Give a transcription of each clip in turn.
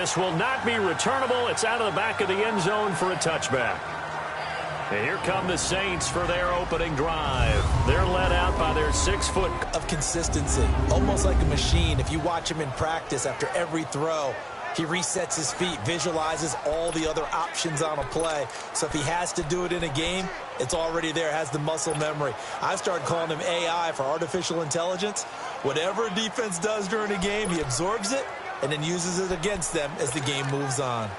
This will not be returnable. It's out of the back of the end zone for a touchback. And here come the Saints for their opening drive. They're led out by their 6 foot of consistency, almost like a machine. If you watch him in practice after every throw, he resets his feet, visualizes all the other options on a play. So if he has to do it in a game, it's already there, has the muscle memory. I started calling him AI for artificial intelligence. Whatever a defense does during a game, he absorbs it and then uses it against them as the game moves on.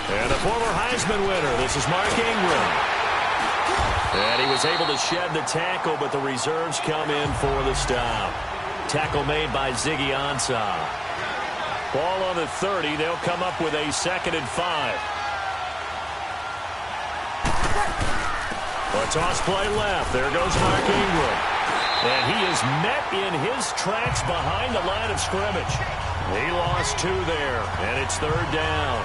And the former Heisman winner, this is Mark Ingram. And he was able to shed the tackle, but the reserves come in for the stop. Tackle made by Bigkohn-a1's. Ball on the 30. They'll come up with a 2nd and 5. A toss play left. There goes Mark Ingram. And he is met in his tracks behind the line of scrimmage. He lost 2 there, and it's 3rd down.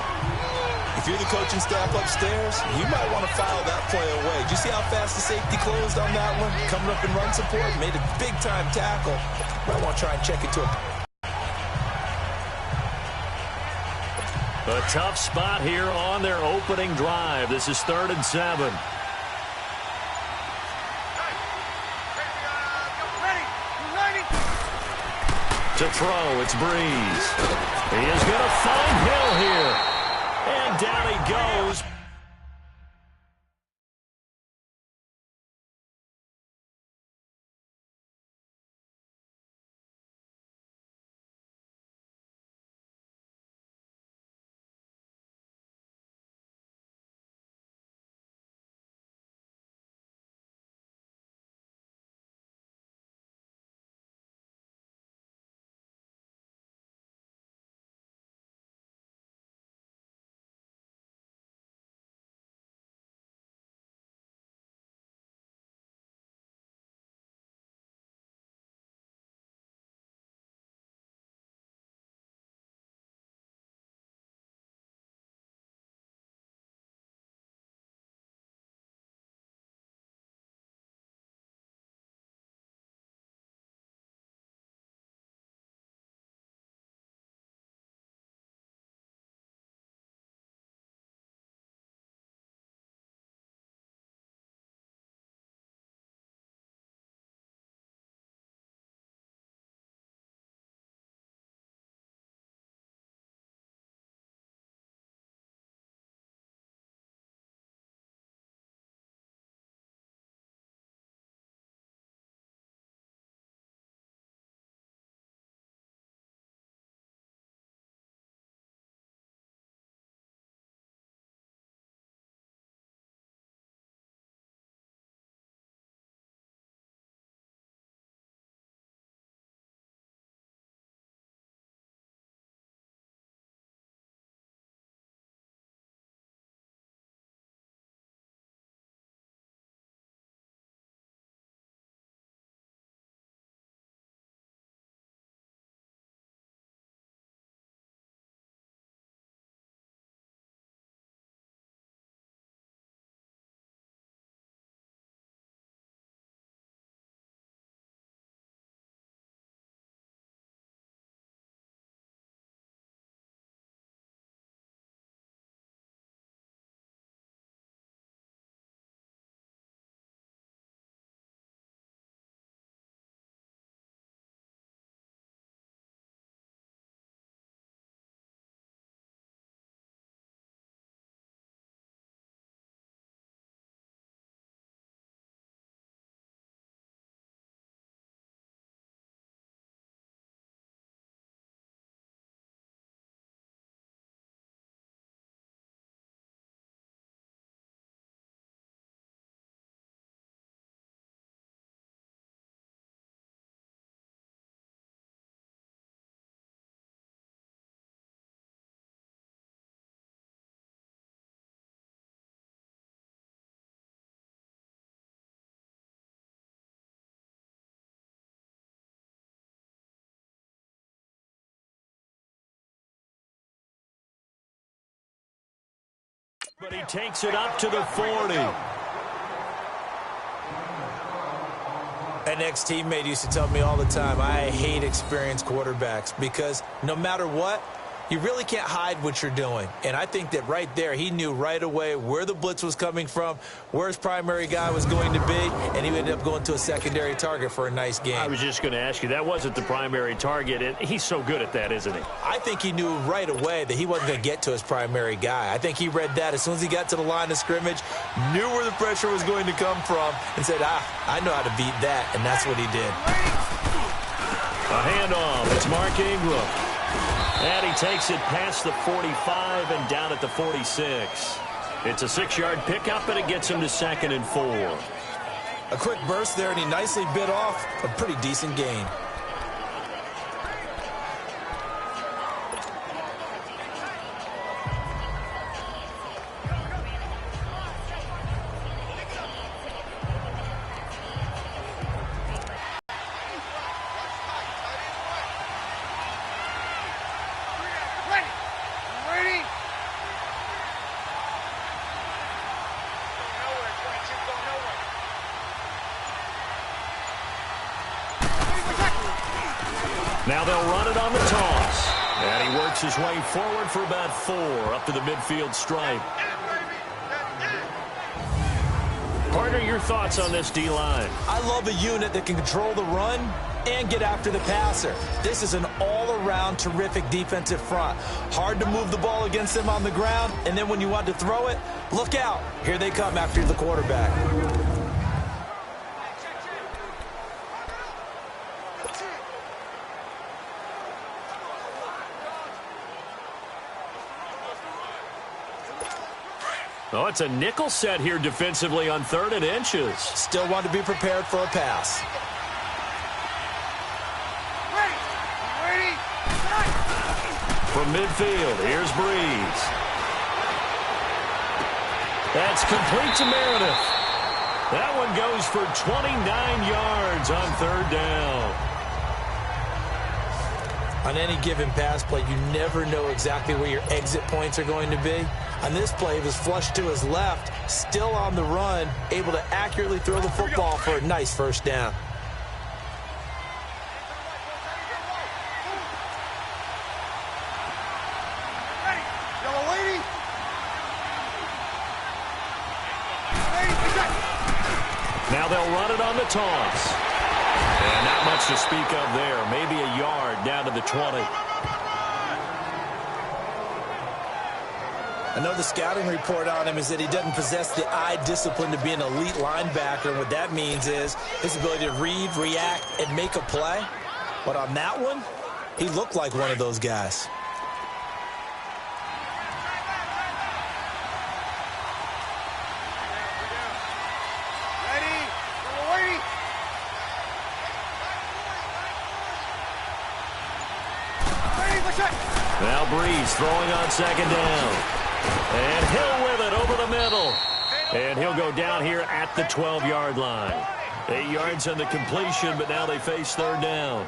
If you're the coaching staff upstairs, you might want to foul that play away. Did you see how fast the safety closed on that one? Coming up in run support, made a big-time tackle. Might want to try and check it to him. A tough spot here on their opening drive. This is 3rd and 7. To throw, it's Breeze. He is going to find Hill here. And down he goes. But he takes it up to the 40. An ex-teammate used to tell me all the time, I hate experienced quarterbacks because no matter what, you really can't hide what you're doing. And I think that right there, he knew right away where the blitz was coming from, where his primary guy was going to be, and he ended up going to a secondary target for a nice game. I was just going to ask you, that wasn't the primary target. He's so good at that, isn't he? I think he knew right away that he wasn't going to get to his primary guy. I think he read that as soon as he got to the line of scrimmage, knew where the pressure was going to come from, and said, I know how to beat that, and that's what he did. A handoff. It's Mark Ingram. And he takes it past the 45 and down at the 46. It's a 6-yard pickup, and it gets him to 2nd and 4. A quick burst there, and he nicely bit off a pretty decent gain. Now they'll run it on the toss. And he works his way forward for about 4 up to the midfield stripe. Partner, your thoughts on this D-line? I love a unit that can control the run and get after the passer. This is an all-around terrific defensive front. Hard to move the ball against them on the ground, and then when you want to throw it, look out. Here they come after the quarterback. Oh, it's a nickel set here defensively on 3rd and inches. Still want to be prepared for a pass. Ready. From midfield, here's Breeze. That's complete to Meredith. That one goes for 29 yards on 3rd down. On any given pass play, you never know exactly where your exit points are going to be. On this play, it was flushed to his left, still on the run, able to accurately throw the football for a nice 1st down. Ready. Yellow lady. Now they'll run it on the toss. And not much to speak of there. Maybe a yard down to the 20. I know the scouting report on him is that he doesn't possess the eye discipline to be an elite linebacker. And what that means is his ability to read, react, and make a play. But on that one, he looked like one of those guys. Now Breeze throwing on 2nd down. And Hill with it over the middle. And he'll go down here at the 12-yard line. 8 yards on the completion, but now they face 3rd down.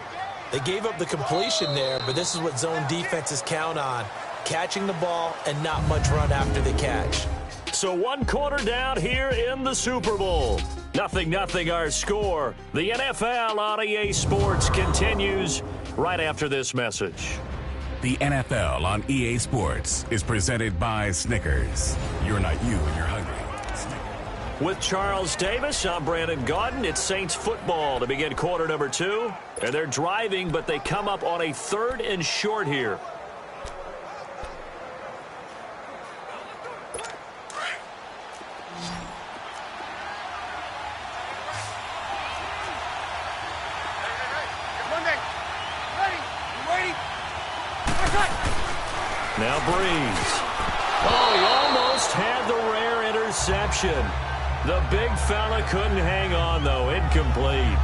They gave up the completion there, but this is what zone defenses count on. Catching the ball and not much run after the catch. So 1 quarter down here in the Super Bowl. 0-0 our score. The NFL on EA Sports continues right after this message. The NFL on EA Sports is presented by Snickers. You're not you when you're hungry. With Charles Davis, I'm Brandon Gaudin. It's Saints football to begin quarter number 2. And they're driving, but they come up on a 3rd and short here. Now Breeze. Oh, he almost had the rare interception. The big fella couldn't hang on, though. Incomplete.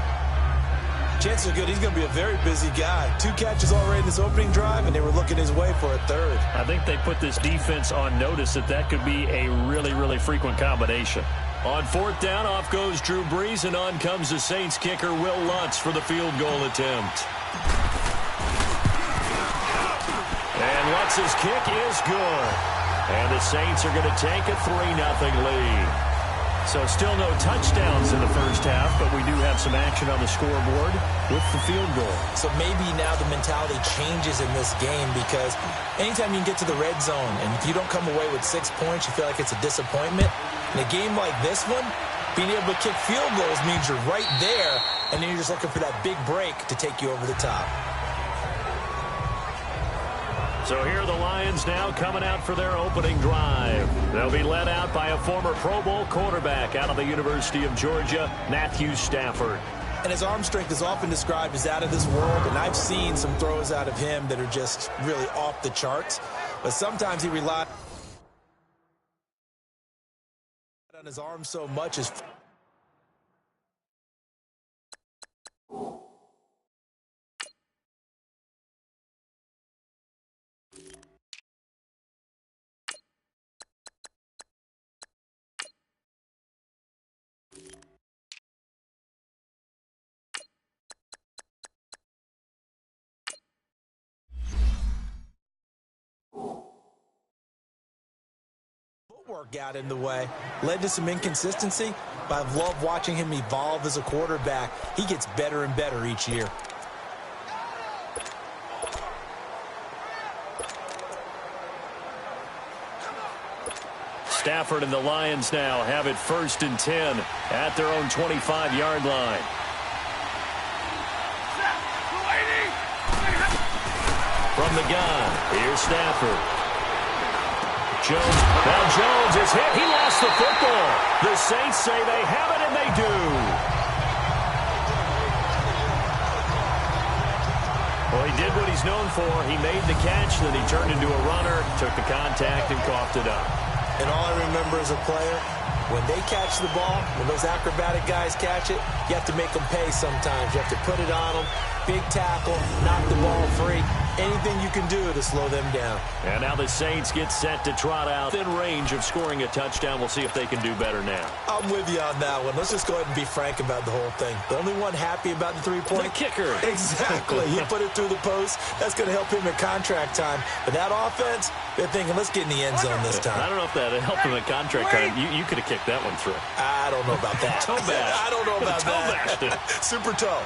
Chances are good he's going to be a very busy guy. 2 catches already in this opening drive, and they were looking his way for a 3rd. I think they put this defense on notice that could be a really, really frequent combination. On 4th down, off goes Drew Brees, and on comes the Saints kicker, Will Lutz, for the field goal attempt. And Lutz's kick is good. And the Saints are going to take a 3-0 lead. So still no touchdowns in the first half, but we do have some action on the scoreboard with the field goal. So maybe now the mentality changes in this game, because anytime you can get to the red zone and if you don't come away with 6 points, you feel like it's a disappointment. In a game like this one, being able to kick field goals means you're right there, and then you're just looking for that big break to take you over the top. So here are the Lions now coming out for their opening drive. They'll be led out by a former Pro Bowl quarterback out of the University of Georgia, Matthew Stafford. And his arm strength is often described as out of this world, and I've seen some throws out of him that are just really off the charts. But sometimes he relies on his arm so much as footwork got in the way. Led to some inconsistency, but I've loved watching him evolve as a quarterback. He gets better and better each year. Stafford and the Lions now have it 1st and 10 at their own 25-yard line. From the gun, here's Stafford. Jones. Now Jones is hit. He lost the football. The Saints say they have it, and they do. Well, he did what he's known for. He made the catch, then he turned into a runner, took the contact, and coughed it up. And all I remember as a player, when they catch the ball, when those acrobatic guys catch it, you have to make them pay sometimes. You have to put it on them. Big tackle, knock the ball free. Anything you can do to slow them down. And now the Saints get set to trot out in range of scoring a touchdown. We'll see if they can do better now. I'm with you on that one. Let's just go ahead and be frank about the whole thing. The only one happy about the three-point? The kicker. Exactly. He put it through the post. That's going to help him at contract time. But that offense, they're thinking, let's get in the end zone this time. I don't know if that helped him at contract time. You could have kicked that one through. I don't know about that. Toe bash. I don't know about that. Toe bashed. Super toe.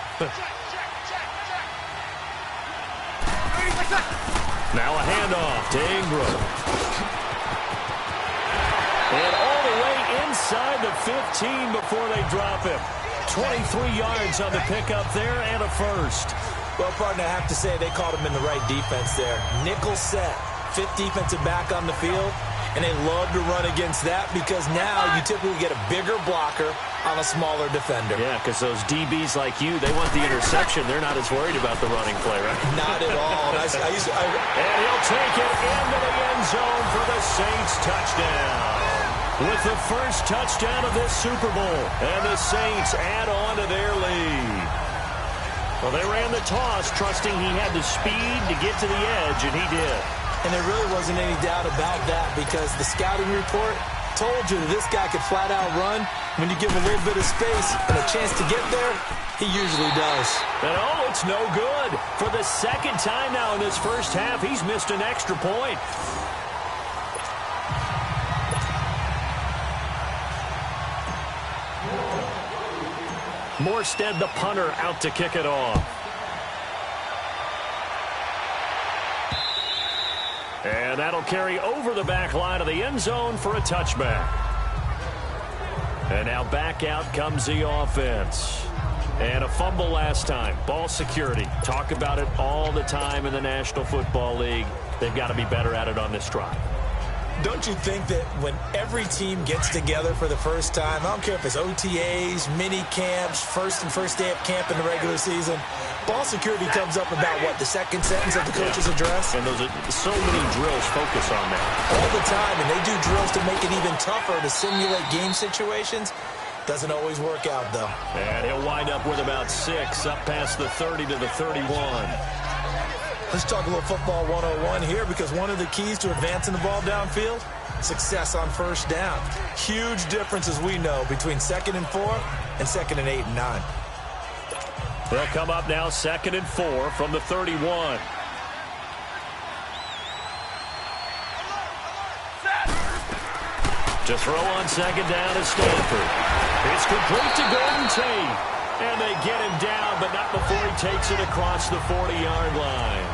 Now a handoff to Ingram. And all the way inside the 15 before they drop him. 23 yards on the pickup there and a first. Well, partner, I have to say they caught him in the right defense there. Nickel set, 5th defensive back on the field. And they love to run against that because now you typically get a bigger blocker on a smaller defender. Yeah, because those DBs like you, they want the interception. They're not as worried about the running play, right? Not at all. And he'll take it into the end zone for the Saints touchdown. With the first touchdown of this Super Bowl. And the Saints add on to their lead. Well, they ran the toss, trusting he had the speed to get to the edge, and he did. And there really wasn't any doubt about that because the scouting report told you that this guy could flat out run. When you give him a little bit of space and a chance to get there, he usually does. And oh, it's no good. For the second time now in this first half, he's missed an extra point. Morstead, the punter, out to kick it off. And that'll carry over the back line of the end zone for a touchback. And now back out comes the offense. And a fumble last time. Ball security. Talk about it all the time in the National Football League. They've got to be better at it on this drive. Don't you think that when every team gets together for the first time, I don't care if it's OTAs, mini camps, first day of camp in the regular season, ball security comes up about, what, the second sentence of the coach's address? And those are so many drills focus on that. All the time, and they do drills to make it even tougher to simulate game situations. Doesn't always work out, though. And he'll wind up with about 6, up past the 30 to the 31. Let's talk a little football 101 here because one of the keys to advancing the ball downfield, success on first down. Huge difference, as we know, between 2nd and 4 and 2nd and 8 and 9. They'll come up now 2nd and 4 from the 31. To throw on second down is Stanford. It's complete to Golden Tate. And they get him down, but not before he takes it across the 40-yard line.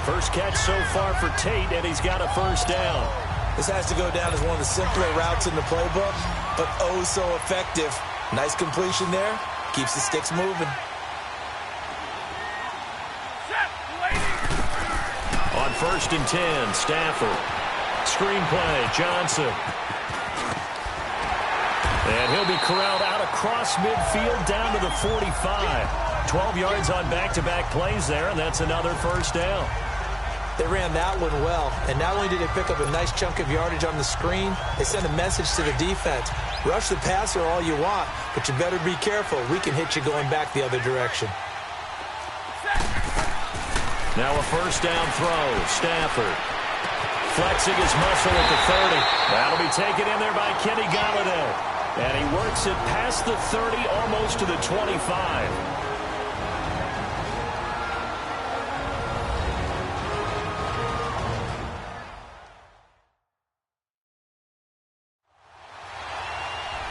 First catch so far for Tate, and he's got a first down. This has to go down as one of the simpler routes in the playbook, but oh so effective. Nice completion there. Keeps the sticks moving. On 1st and 10, Stafford. Screen play, Johnson. And he'll be corralled out across midfield down to the 45. 12 yards on back-to-back plays there, and that's another first down. They ran that one well, and not only did they pick up a nice chunk of yardage on the screen, they sent a message to the defense. Rush the passer all you want, but you better be careful. We can hit you going back the other direction. Now a first down throw. Stafford flexing his muscle at the 30. That'll be taken in there by Kenny Golladay. And he works it past the 30, almost to the 25.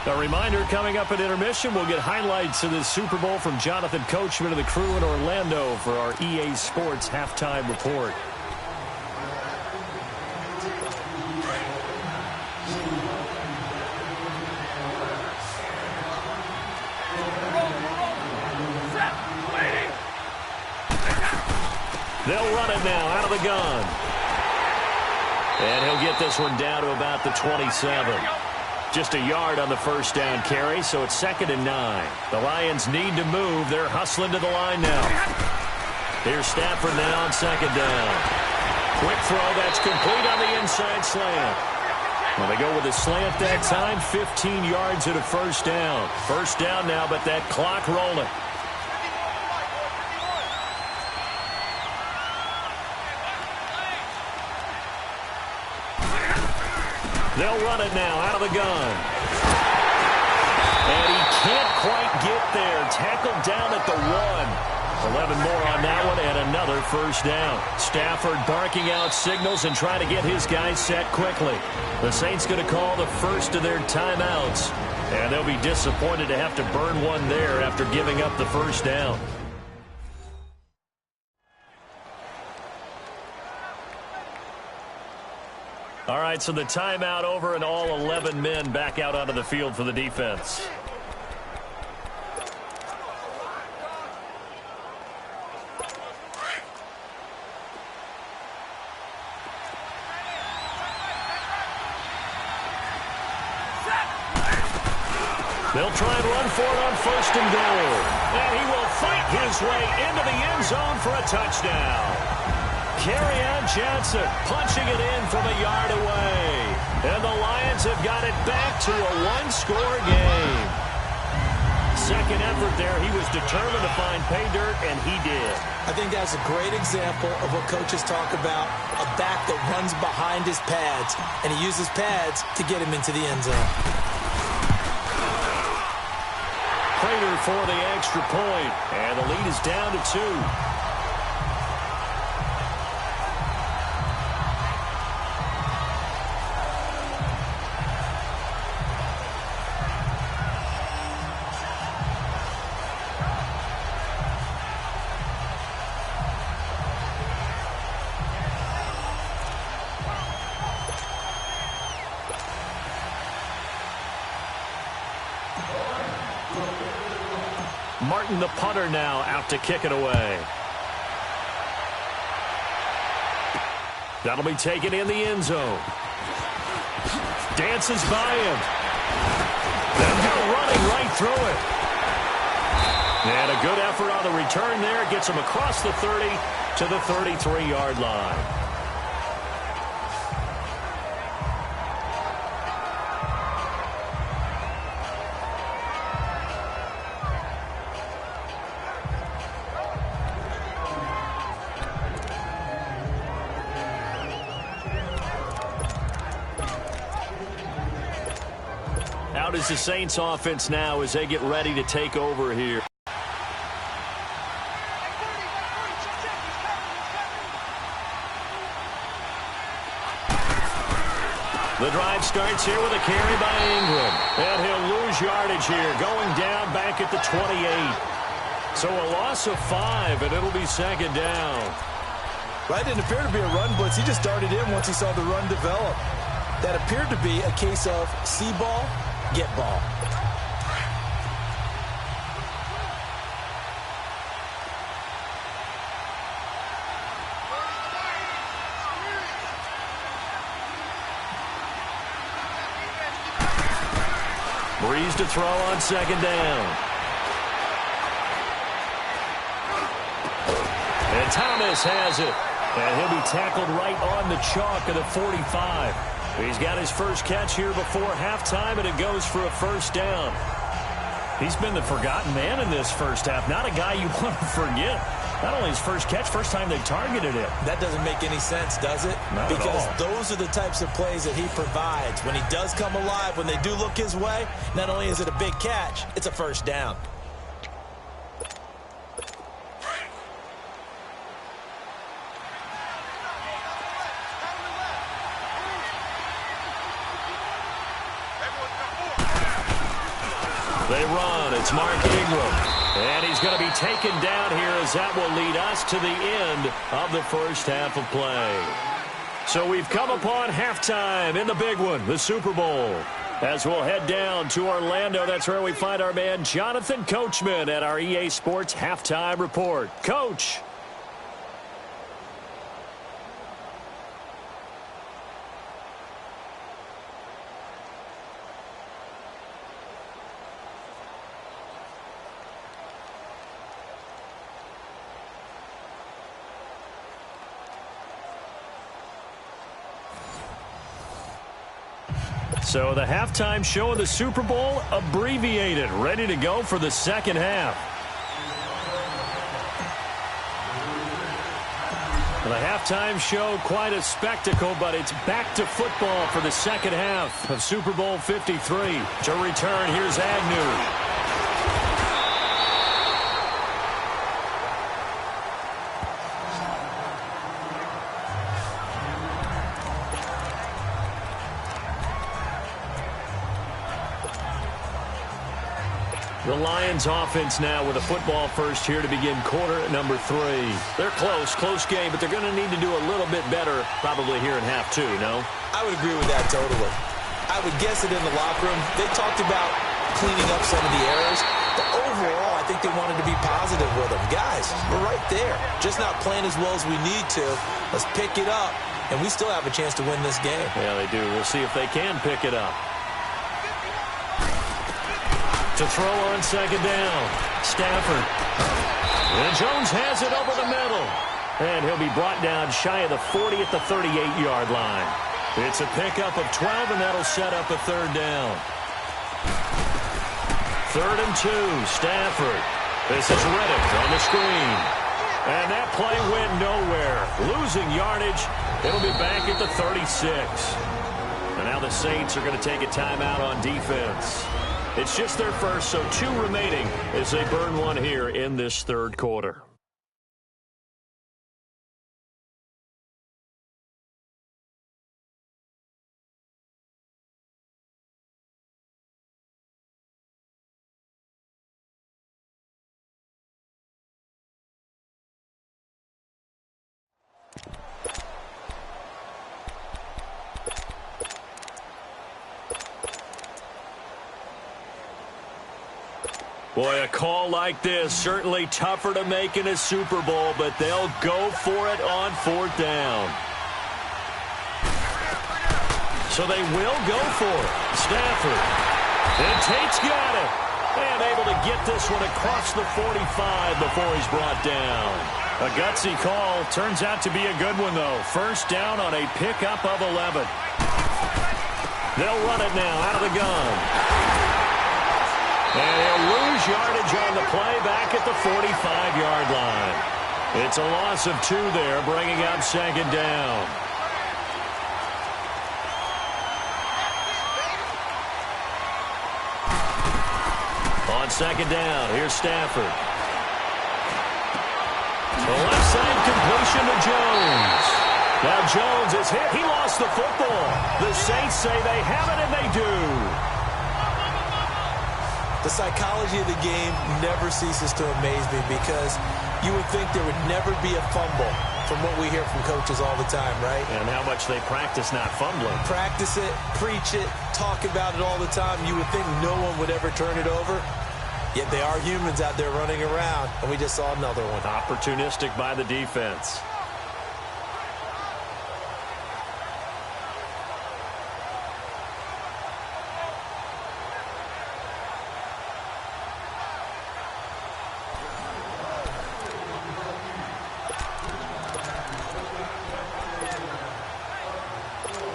A reminder, coming up at intermission, we'll get highlights of this Super Bowl from Jonathan Coachman and the crew in Orlando for our EA Sports halftime report. They'll run it now out of the gun. And he'll get this one down to about the 27. Just a yard on the first down carry, so it's 2nd and 9. The Lions need to move. They're hustling to the line now. Here's Stafford now on 2nd down. Quick throw, that's complete on the inside slant. Well, they go with a slant that time, 15 yards at a first down. First down now, but that clock rolling. They'll run it now out of the gun. And he can't quite get there. Tackled down at the 1. 11 more on that one and another first down. Stafford barking out signals and trying to get his guys set quickly. The Saints going to call the first of their timeouts. And they'll be disappointed to have to burn one there after giving up the first down. All right, so the timeout over and all 11 men back out onto the field for the defense. They'll try and run for it on 1st and goal. And he will fight his way into the end zone for a touchdown. Kerryon Johnson punching it in from a yard away. And the Lions have got it back to a one-score game. Second effort there. He was determined to find pay dirt, and he did. I think that's a great example of what coaches talk about, a back that runs behind his pads, and he uses pads to get him into the end zone. Prater for the extra point, and the lead is down to 2. Martin, the punter, now out to kick it away. That'll be taken in the end zone. Dances by him. Then go running right through it. And a good effort on the return there. Gets him across the 30 to the 33-yard line. Out is the Saints offense now as they get ready to take over here. The drive starts here with a carry by Ingram. And he'll lose yardage here, going down back at the 28. So a loss of 5, and it'll be second down. Well, it didn't appear to be a run blitz. He just darted in once he saw the run develop. That appeared to be a case of see ball, get ball. Breeze to throw on second down. And Thomas has it. And he'll be tackled right on the chalk of the 45. He's got his first catch here before halftime, and it goes for a first down. He's been the forgotten man in this first half. Not a guy you want to forget. Not only his first catch, first time they targeted him. That doesn't make any sense, does it? Not because at all. Those are the types of plays that he provides. When he does come alive, when they do look his way, not only is it a big catch, it's a first down. They run. It's Mark Ingram. And he's going to be taken down here as that will lead us to the end of the first half of play. So we've come upon halftime in the big one, the Super Bowl. As we'll head down to Orlando, that's where we find our man Jonathan Coachman at our EA Sports Halftime Report. Coach. So the halftime show of the Super Bowl abbreviated, ready to go for the second half. The halftime show, quite a spectacle, but it's back to football for the second half of Super Bowl 53. To return, here's Agnew. The Lions offense now with a football first here to begin quarter number 3. They're close game, but they're going to need to do a little bit better probably here in half 2, no? I would agree with that totally. I would guess it in the locker room. They talked about cleaning up some of the errors, but overall I think they wanted to be positive with them. Guys, we're right there. Just not playing as well as we need to. Let's pick it up, and we still have a chance to win this game. Yeah, they do. We'll see if they can pick it up. To throw on second down, Stafford. And Jones has it over the middle. And he'll be brought down shy of the 40 at the 38-yard line. It's a pickup of 12, and that'll set up a third down. 3rd and 2, Stafford. This is Reddick on the screen. And that play went nowhere. Losing yardage. It'll be back at the 36. And now the Saints are going to take a timeout on defense. It's just their first, so 2 remaining as they burn one here in this third quarter. Boy, a call like this, certainly tougher to make in a Super Bowl, but they'll go for it on 4th down. So they will go for it. Stafford. And Tate's got it. And able to get this one across the 45 before he's brought down. A gutsy call. Turns out to be a good one, though. First down on a pickup of 11. They'll run it now out of the gun. And he'll lose yardage on the play back at the 45-yard line. It's a loss of 2 there, bringing up second down. On second down, here's Stafford. The left side completion to Jones. Now Jones is hit. He lost the football. The Saints say they have it, and they do. The psychology of the game never ceases to amaze me because you would think there would never be a fumble from what we hear from coaches all the time, right? And how much they practice not fumbling. Practice it, preach it, talk about it all the time. You would think no one would ever turn it over. Yet they are humans out there running around, and we just saw another one. Opportunistic by the defense.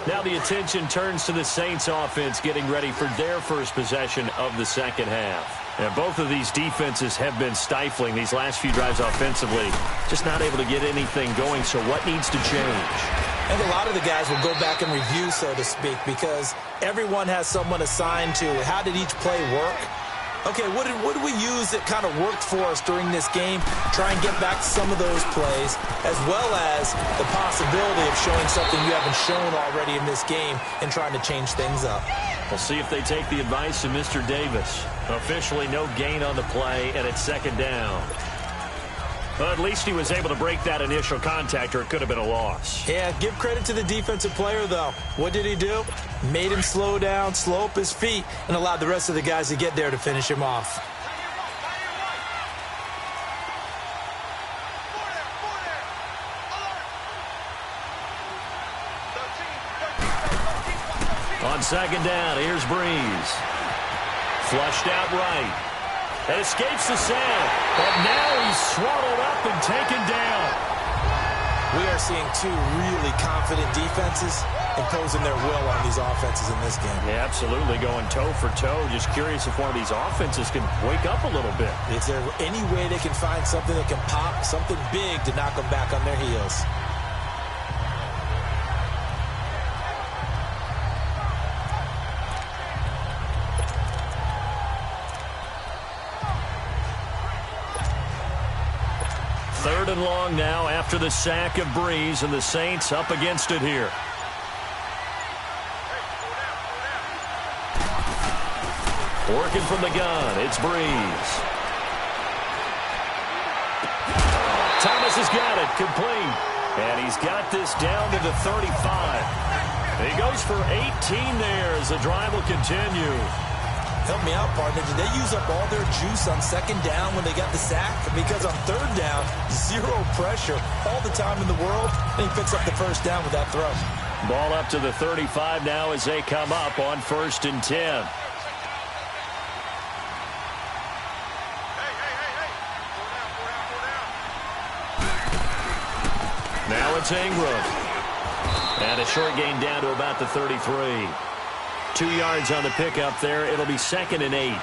Now the attention turns to the Saints offense getting ready for their first possession of the second half. And both of these defenses have been stifling these last few drives offensively. Just not able to get anything going, so what needs to change? I think a lot of the guys will go back and review, so to speak, because everyone has someone assigned to how did each play work. Okay, what did we use that kind of worked for us during this game? Try and get back to some of those plays, as well as the possibility of showing something you haven't shown already in this game and trying to change things up. We'll see if they take the advice of Mr. Davis. Officially no gain on the play, and it's second down. But at least he was able to break that initial contact, or it could have been a loss. Yeah, give credit to the defensive player, though. What did he do? Made him slow down, slow up his feet, and allowed the rest of the guys to get there to finish him off. On second down, here's Breeze. Flushed out right. It escapes the sack, but now he's swallowed up and taken down. We are seeing two really confident defenses imposing their will on these offenses in this game. Yeah, absolutely, going toe for toe. Just curious if one of these offenses can wake up a little bit. Is there any way they can find something that can pop, something big to knock them back on their heels? Third and long now after the sack of Breeze, and the Saints up against it here. Working from the gun, it's Breeze. Thomas has got it, complete. And he's got this down to the 35. He goes for 18 there as the drive will continue. Help me out, partner. Did they use up all their juice on second down when they got the sack? Because on third down, zero pressure all the time in the world, and he picks up the first down with that throw. Ball up to the 35 now as they come up on 1st and 10. Now it's Ingram. And a short gain down to about the 33. 2 yards on the pickup there. It'll be 2nd and 8.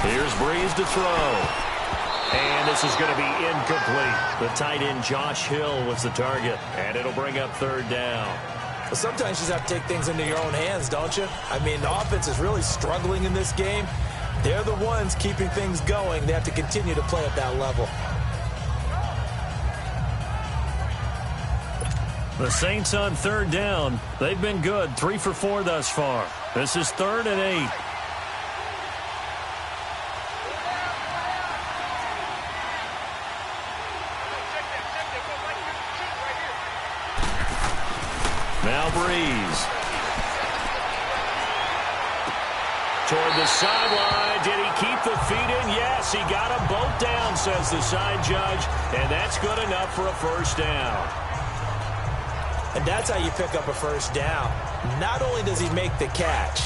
Here's Breeze to throw. And this is going to be incomplete. The tight end Josh Hill was the target. And it'll bring up 3rd down. Well, sometimes you just have to take things into your own hands, don't you? I mean, the offense is really struggling in this game. They're the ones keeping things going. They have to continue to play at that level. The Saints on 3rd down. They've been good, 3 for 4 thus far. This is 3rd and 8. Now Breeze. Toward the sideline. Did he keep the feet in? Yes, he got them both down, says the side judge. And that's good enough for a first down. And that's how you pick up a first down. Not only does he make the catch,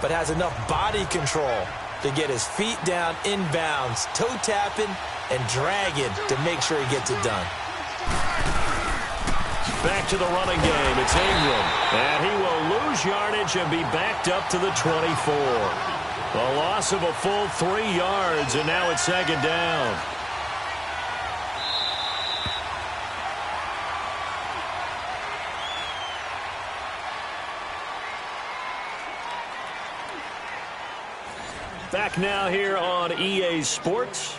but has enough body control to get his feet down inbounds, toe tapping and dragging to make sure he gets it done. Back to the running game. It's Ingram. And he will lose yardage and be backed up to the 24. A loss of a full 3 yards, and now it's 2nd down. Back now here on EA Sports.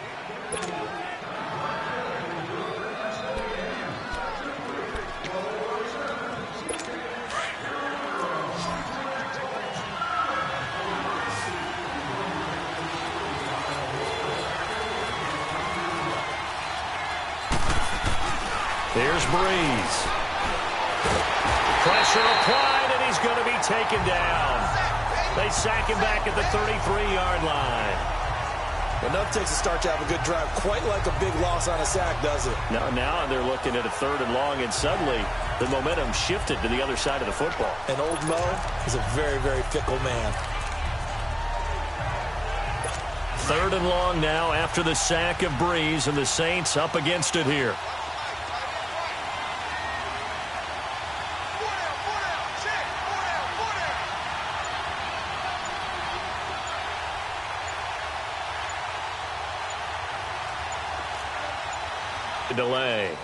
Here's Breeze. Pressure applied, and he's going to be taken down. They sack him back at the 33-yard line. Enough takes a start to have a good drive. Quite like a big loss on a sack, does it? Now they're looking at a 3rd and long, and suddenly the momentum shifted to the other side of the football. And old Mo is a very, very fickle man. 3rd and long now after the sack of Breeze, and the Saints up against it here. Delay.